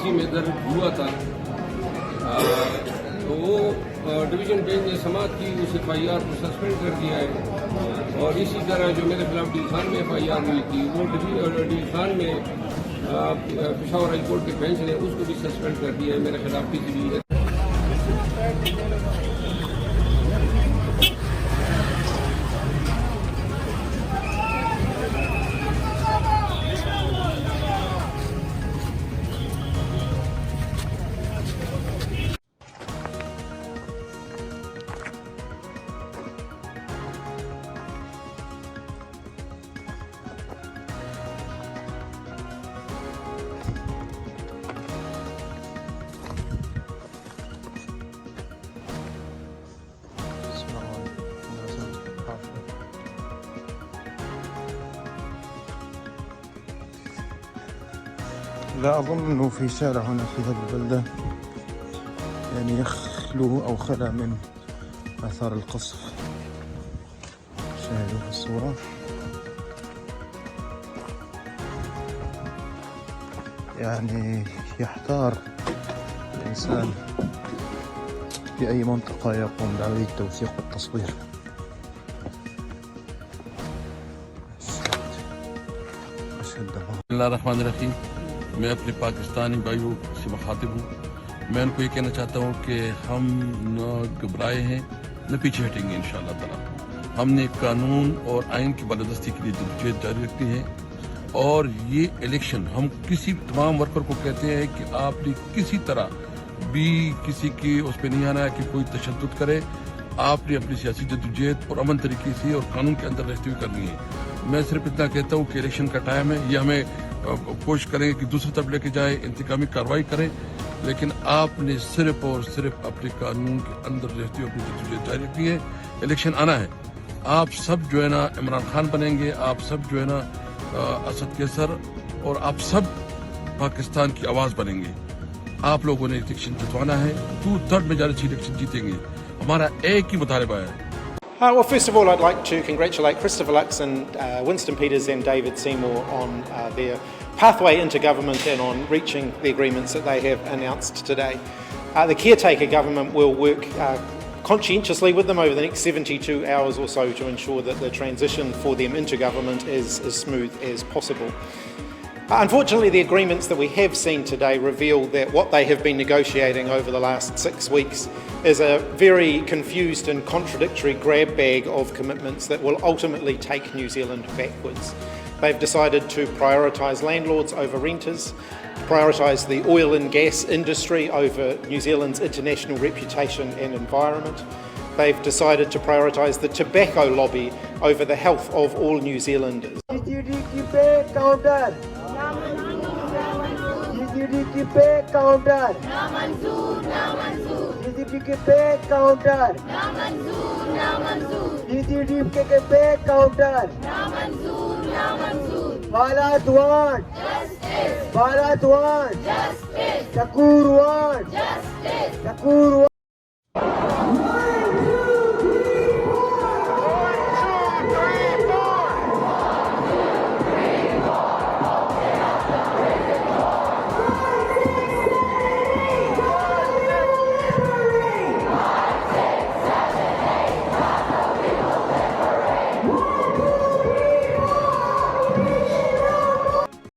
इसी में दर्ज हुआ था। तो वो डिवीज़न बेंच ने समाअत की, उस FIR को सस्पेंड कर दिया है। और इसी तरह जो मेरे खिलाफ डीखान में FIR हुई थी, वो डीखान में पेशावर हाई कोर्ट के बेंच ने उसको भी सस्पेंड कर दिया है। मेरे खिलाफ PCB है। لا أظن أنه في شارع هنا في هذه البلدة يعني يخلو أو خلا من آثار القصف. شاهدوا في الصورة. يعني يحتار الإنسان في أي منطقة يقوم بعملية التوثيق والتصوير. बिस्मिल्लाहिर्रहमानिर्रहीम। मैं अपने पाकिस्तानी भाइयों से मुखातिब हूँ। मैं उनको ये कहना चाहता हूँ कि हम न घबराए हैं न पीछे हटेंगे इंशाअल्लाह ताला। हमने कानून और आइन की बालादस्ती के लिए जद्दोजहद जारी रखनी है। और ये इलेक्शन हम किसी तमाम वर्कर को कहते हैं कि आपने किसी तरह भी किसी की उस पर नहीं आना है कि कोई तशद्दुद करे। आपने अपनी सियासी जद्दोजहद और अमन तरीके से और कानून के अंदर रहते हुए करनी है। मैं सिर्फ इतना कहता हूँ कि इलेक्शन का टाइम है, ये हमें कोशिश करेंगे कि दूसरी तरफ लेके जाए, इंतकामी कार्रवाई करें, लेकिन आपने सिर्फ और सिर्फ अपने कानून के अंदर रहते हुए अपनी जद्दोजहद जारी रखनी है। इलेक्शन आना है, आप सब जो है ना इमरान खान बनेंगे, आप सब जो है ना असद कैसर, और आप सब पाकिस्तान की आवाज बनेंगे। आप लोगों ने इलेक्शन जितवाना है, 2/3 मेजॉरिटी इलेक्शन जीतेंगे। हमारा एक ही मुतालबा है। Well, first of all, I'd like to congratulate Christopher Lux and Winston Peters and David Seymour on their pathway into government and on reaching the agreements that they have announced today. The caretaker government will work conscientiously with them over the next 72 hours or so to ensure that the transition for them into government is as smooth as possible. Unfortunately, the agreements that we have seen today reveal that what they have been negotiating over the last 6 weeks is a very confused and contradictory grab bag of commitments that will ultimately take New Zealand backwards. They've decided to prioritise landlords over renters, prioritise the oil and gas industry over New Zealand's international reputation and environment. They've decided to prioritise the tobacco lobby over the health of all New Zealanders. Bharat want justice. Bharat want justice. Thakur want justice. Thakur want